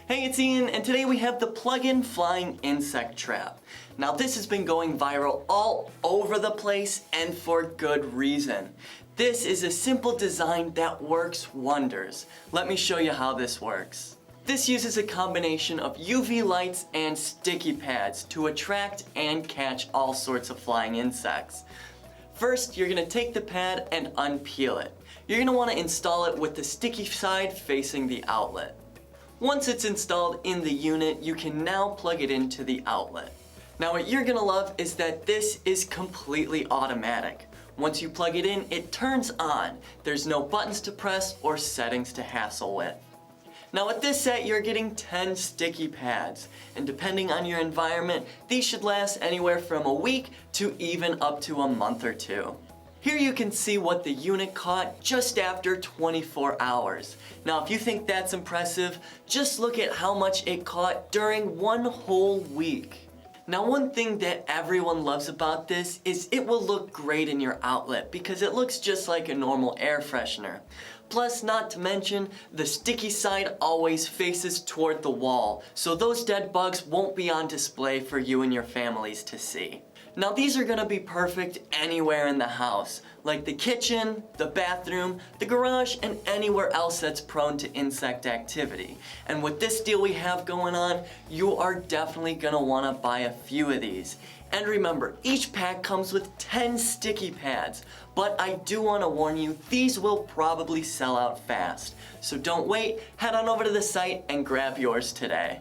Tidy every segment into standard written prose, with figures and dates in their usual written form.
Hey, it's Ian, and today we have the plug-in flying insect trap. Now this has been going viral all over the place and for good reason. This is a simple design that works wonders. Let me show you how this works. This uses a combination of UV lights and sticky pads to attract and catch all sorts of flying insects. First, you're going to take the pad and unpeel it. You're going to want to install it with the sticky side facing the outlet. Once it's installed in the unit, you can now plug it into the outlet. Now what you're going to love is that this is completely automatic. Once you plug it in, it turns on. There's no buttons to press or settings to hassle with. Now with this set, you're getting 10 sticky pads, and depending on your environment, these should last anywhere from a week to even up to a month or two. Here you can see what the unit caught just after 24 hours. Now if you think that's impressive, just look at how much it caught during one whole week. Now one thing that everyone loves about this is it will look great in your outlet because it looks just like a normal air freshener. Plus, not to mention, the sticky side always faces toward the wall, so those dead bugs won't be on display for you and your families to see. Now these are going to be perfect anywhere in the house, like the kitchen, the bathroom, the garage, and anywhere else that's prone to insect activity. And with this deal we have going on, you are definitely going to want to buy a few of these. And remember, each pack comes with 10 sticky pads, but I do want to warn you, these will probably sell out fast. So don't wait, head on over to the site and grab yours today.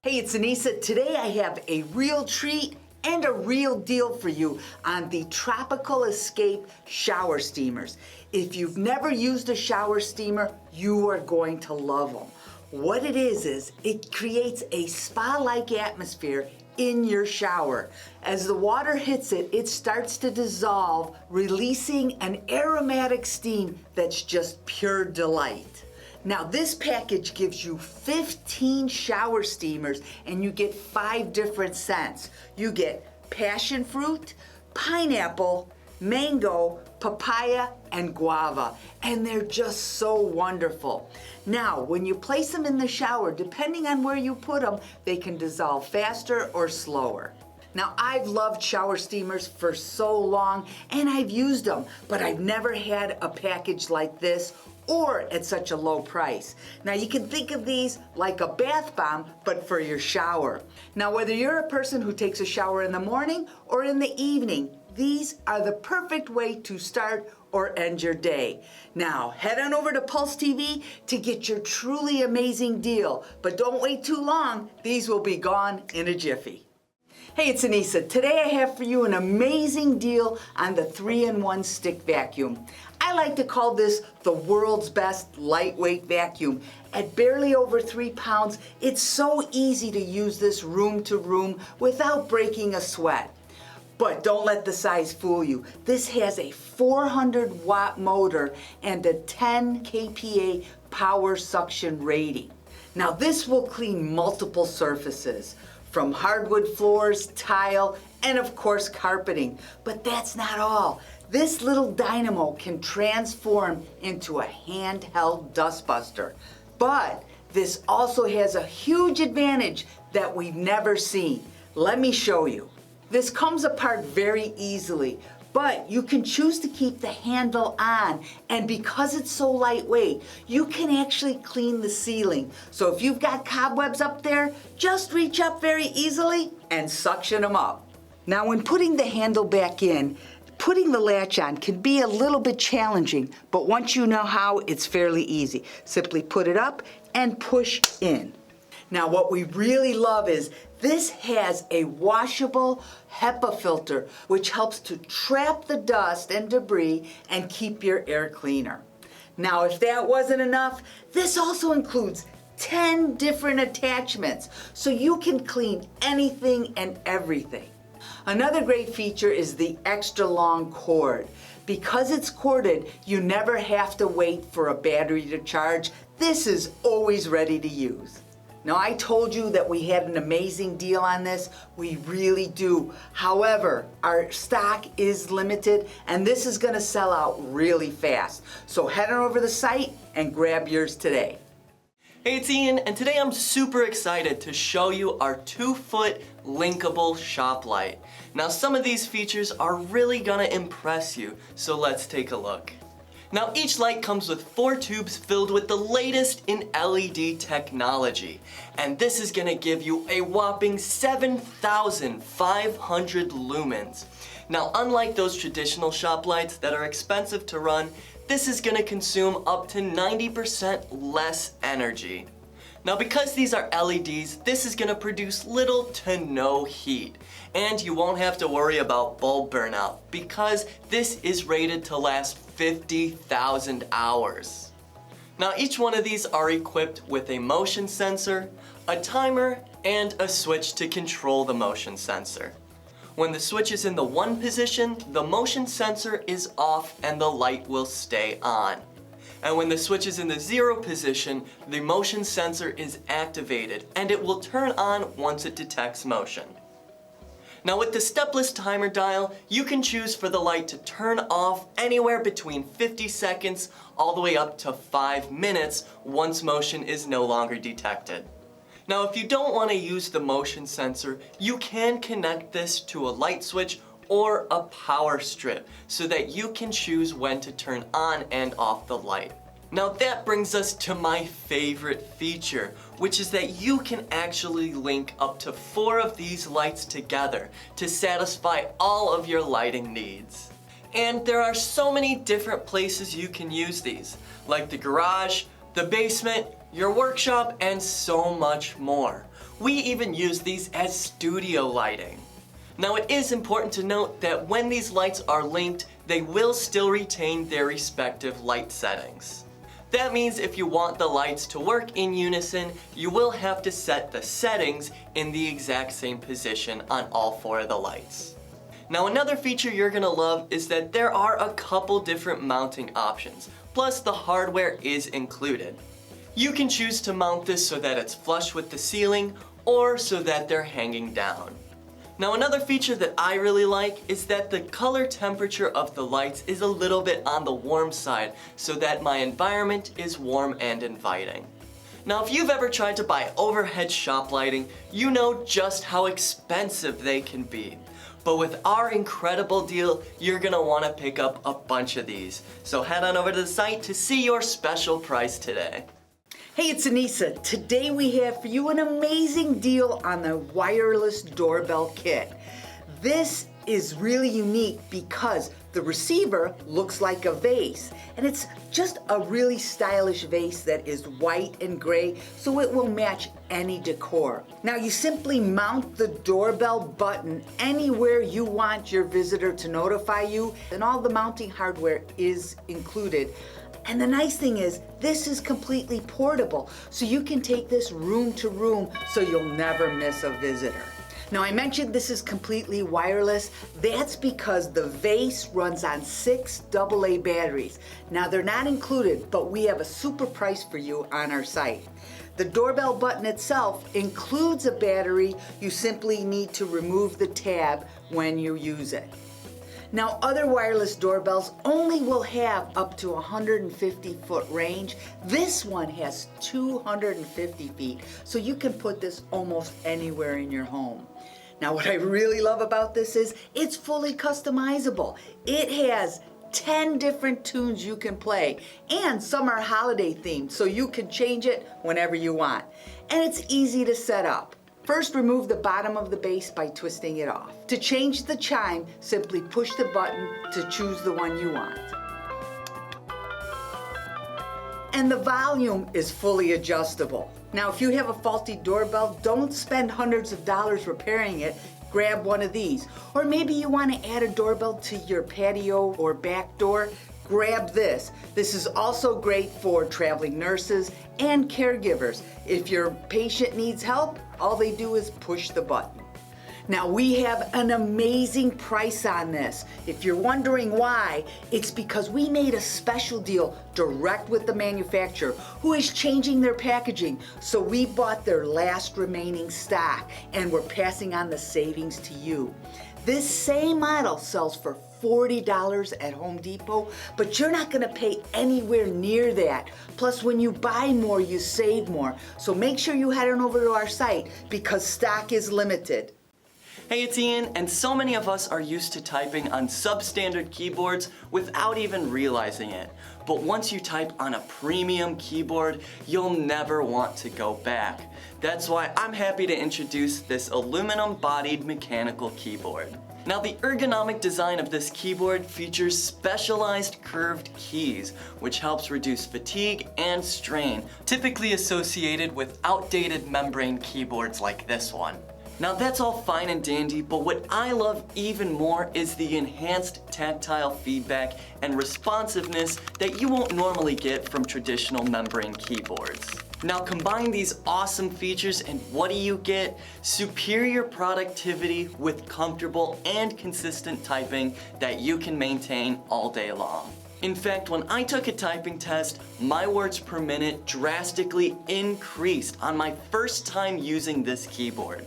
Hey, it's Anissa. Today I have a real treat and a real deal for you on the Tropical Escape shower steamers. If you've never used a shower steamer, you are going to love them. What it is it creates a spa-like atmosphere in your shower. As the water hits it, it starts to dissolve, releasing an aromatic steam that's just pure delight. Now this package gives you 15 shower steamers and you get 5 different scents. You get passion fruit, pineapple, mango, papaya, and guava. And they're just so wonderful. Now, when you place them in the shower, depending on where you put them, they can dissolve faster or slower. Now, I've loved shower steamers for so long and I've used them, but I've never had a package like this or at such a low price. Now you can think of these like a bath bomb, but for your shower. Now whether you're a person who takes a shower in the morning or in the evening, these are the perfect way to start or end your day. Now head on over to Pulse TV to get your truly amazing deal, but don't wait too long, these will be gone in a jiffy. Hey, it's Anissa. Today I have for you an amazing deal on the 3-in-1 stick vacuum. I like to call this the world's best lightweight vacuum. At barely over 3 pounds, it's so easy to use this room to room without breaking a sweat. But don't let the size fool you. This has a 400-watt motor and a 10 kPa power suction rating. Now this will clean multiple surfaces, from hardwood floors, tile, and of course carpeting. But that's not all. This little Dynamo can transform into a handheld dustbuster. But this also has a huge advantage that we've never seen. Let me show you. This comes apart very easily, but you can choose to keep the handle on, and because it's so lightweight, you can actually clean the ceiling. So if you've got cobwebs up there, just reach up very easily and suction them up. Now when putting the handle back in, putting the latch on can be a little bit challenging, but once you know how, it's fairly easy. Simply put it up and push in. Now what we really love is this has a washable HEPA filter, which helps to trap the dust and debris and keep your air cleaner. Now if that wasn't enough, this also includes 10 different attachments, so you can clean anything and everything. Another great feature is the extra long cord. Because it's corded, you never have to wait for a battery to charge. This is always ready to use. Now I told you that we had an amazing deal on this. We really do. However, our stock is limited and this is going to sell out really fast. So head on over to the site and grab yours today. Hey, it's Ian, and today I'm super excited to show you our 2-foot linkable shop light. Now, some of these features are really gonna impress you, so let's take a look. Now, each light comes with 4 tubes filled with the latest in LED technology, and this is gonna give you a whopping 7,500 lumens. Now, unlike those traditional shop lights that are expensive to run, this is gonna consume up to 90% less energy. Now, because these are LEDs, this is gonna produce little to no heat. And you won't have to worry about bulb burnout because this is rated to last 50,000 hours. Now, each one of these are equipped with a motion sensor, a timer, and a switch to control the motion sensor. When the switch is in the 1 position, the motion sensor is off and the light will stay on. And when the switch is in the 0 position, the motion sensor is activated and it will turn on once it detects motion. Now, with the stepless timer dial, you can choose for the light to turn off anywhere between 50 seconds all the way up to 5 minutes once motion is no longer detected. Now, if you don't want to use the motion sensor, you can connect this to a light switch or a power strip so that you can choose when to turn on and off the light. Now, that brings us to my favorite feature, which is that you can actually link up to 4 of these lights together to satisfy all of your lighting needs. And there are so many different places you can use these, like the garage, the basement, your workshop, and so much more. We even use these as studio lighting. Now, it is important to note that when these lights are linked, they will still retain their respective light settings. That means if you want the lights to work in unison, you will have to set the settings in the exact same position on all 4 of the lights. Now, another feature you're gonna love is that there are a couple different mounting options, plus the hardware is included. You can choose to mount this so that it's flush with the ceiling or so that they're hanging down. Now, another feature that I really like is that the color temperature of the lights is a little bit on the warm side so that my environment is warm and inviting. Now, if you've ever tried to buy overhead shop lighting, you know just how expensive they can be. But with our incredible deal, you're gonna wanna pick up a bunch of these. So head on over to the site to see your special price today. Hey, it's Anissa. Today we have for you an amazing deal on the wireless doorbell kit. This is really unique because the receiver looks like a vase, and it's just a really stylish vase that is white and gray, so it will match any decor. Now, you simply mount the doorbell button anywhere you want your visitor to notify you, and all the mounting hardware is included. And the nice thing is, this is completely portable, so you can take this room to room so you'll never miss a visitor. Now, I mentioned this is completely wireless. That's because the vase runs on 6 AA batteries. Now, they're not included, but we have a super price for you on our site. The doorbell button itself includes a battery. You simply need to remove the tab when you use it. Now, other wireless doorbells only will have up to 150-foot range. This one has 250 feet, so you can put this almost anywhere in your home. Now, what I really love about this is it's fully customizable. It has 10 different tunes you can play, and some are holiday themed, so you can change it whenever you want. And it's easy to set up. First, remove the bottom of the base by twisting it off. To change the chime, simply push the button to choose the one you want. And the volume is fully adjustable. Now, if you have a faulty doorbell, don't spend hundreds of dollars repairing it. Grab one of these. Or maybe you want to add a doorbell to your patio or back door. Grab this. This is also great for traveling nurses and caregivers. If your patient needs help, all they do is push the button. Now, we have an amazing price on this. If you're wondering why, it's because we made a special deal direct with the manufacturer who is changing their packaging. So we bought their last remaining stock and we're passing on the savings to you. This same model sells for $40 at Home Depot, but you're not gonna pay anywhere near that. Plus, when you buy more, you save more. So make sure you head on over to our site because stock is limited. Hey, it's Ian, and so many of us are used to typing on substandard keyboards without even realizing it. But once you type on a premium keyboard, you'll never want to go back. That's why I'm happy to introduce this aluminum-bodied mechanical keyboard. Now, the ergonomic design of this keyboard features specialized curved keys, which helps reduce fatigue and strain, typically associated with outdated membrane keyboards like this one. Now that's all fine and dandy, but what I love even more is the enhanced tactile feedback and responsiveness that you won't normally get from traditional membrane keyboards. Now combine these awesome features and what do you get? Superior productivity with comfortable and consistent typing that you can maintain all day long. In fact, when I took a typing test, my words per minute drastically increased on my first time using this keyboard.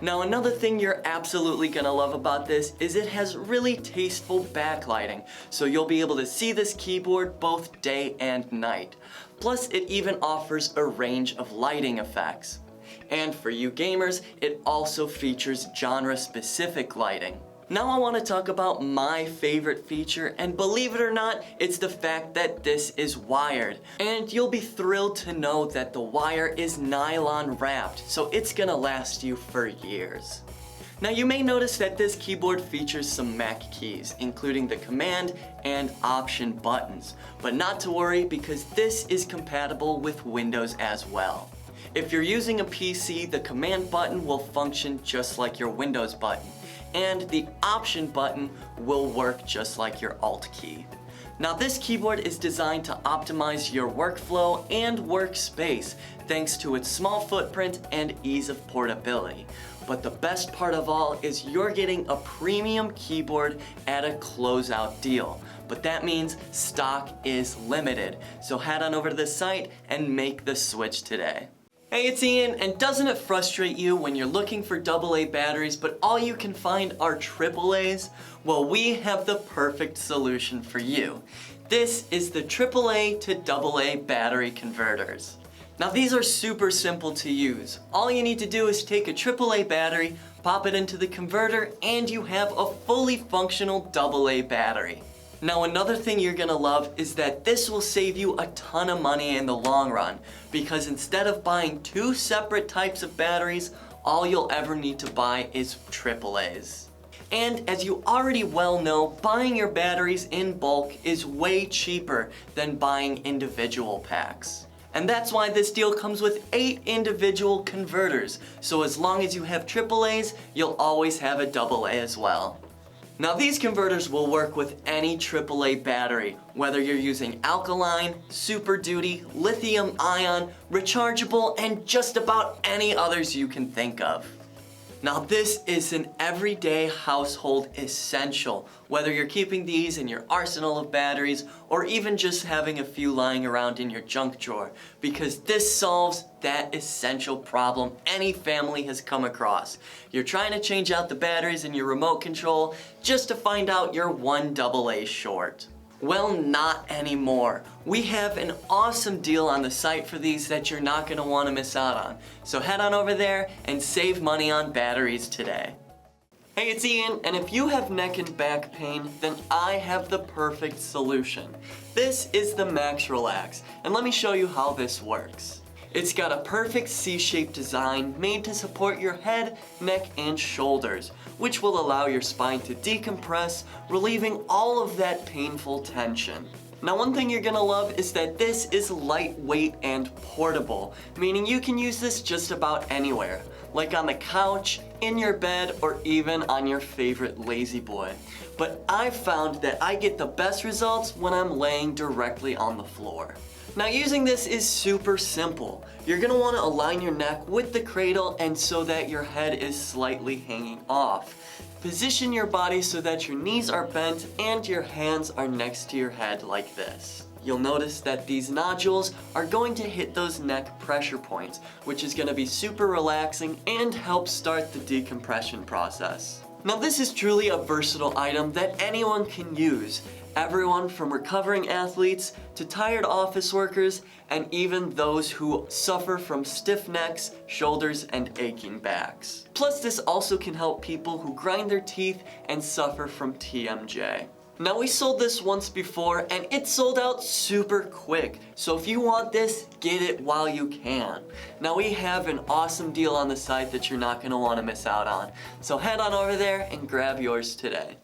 Now another thing you're absolutely gonna love about this is it has really tasteful backlighting, so you'll be able to see this keyboard both day and night. Plus it even offers a range of lighting effects. And for you gamers, it also features genre-specific lighting. Now I want to talk about my favorite feature, and believe it or not, it's the fact that this is wired. And you'll be thrilled to know that the wire is nylon wrapped, so it's gonna last you for years. Now you may notice that this keyboard features some Mac keys, including the command and option buttons. But not to worry, because this is compatible with Windows as well. If you're using a PC, the command button will function just like your Windows button, and the option button will work just like your Alt key. Now this keyboard is designed to optimize your workflow and workspace thanks to its small footprint and ease of portability. But the best part of all is you're getting a premium keyboard at a closeout deal. But that means stock is limited. So head on over to the site and make the switch today. Hey, it's Ian, and doesn't it frustrate you when you're looking for AA batteries but all you can find are AAAs? Well, we have the perfect solution for you. This is the AAA to AA battery converters. Now these are super simple to use. All you need to do is take a AAA battery, pop it into the converter, and you have a fully functional AA battery. Now another thing you're gonna love is that this will save you a ton of money in the long run, because instead of buying two separate types of batteries, all you'll ever need to buy is AAAs. And as you already well know, buying your batteries in bulk is way cheaper than buying individual packs. And that's why this deal comes with 8 individual converters, so as long as you have AAAs, you'll always have a AA as well. Now these converters will work with any AAA battery, whether you're using alkaline, super duty, lithium ion, rechargeable, and just about any others you can think of. Now this is an everyday household essential, whether you're keeping these in your arsenal of batteries or even just having a few lying around in your junk drawer, because this solves that essential problem any family has come across. You're trying to change out the batteries in your remote control just to find out you're one AA short. Well, not anymore. We have an awesome deal on the site for these that you're not going to want to miss out on. So head on over there and save money on batteries today. Hey, it's Ian, and if you have neck and back pain, then I have the perfect solution. This is the MaxRelax, and let me show you how this works. It's got a perfect C-shaped design made to support your head, neck, and shoulders, which will allow your spine to decompress, relieving all of that painful tension. Now one thing you're gonna love is that this is lightweight and portable, meaning you can use this just about anywhere, like on the couch, in your bed, or even on your favorite lazy boy. But I've found that I get the best results when I'm laying directly on the floor. Now using this is super simple. You're gonna wanna align your neck with the cradle and so that your head is slightly hanging off. Position your body so that your knees are bent and your hands are next to your head like this. You'll notice that these nodules are going to hit those neck pressure points, which is gonna be super relaxing and help start the decompression process. Now this is truly a versatile item that anyone can use. Everyone from recovering athletes to tired office workers and even those who suffer from stiff necks, shoulders, and aching backs. Plus this also can help people who grind their teeth and suffer from TMJ. Now we sold this once before and it sold out super quick. So if you want this, get it while you can. Now we have an awesome deal on the site that you're not gonna wanna miss out on. So head on over there and grab yours today.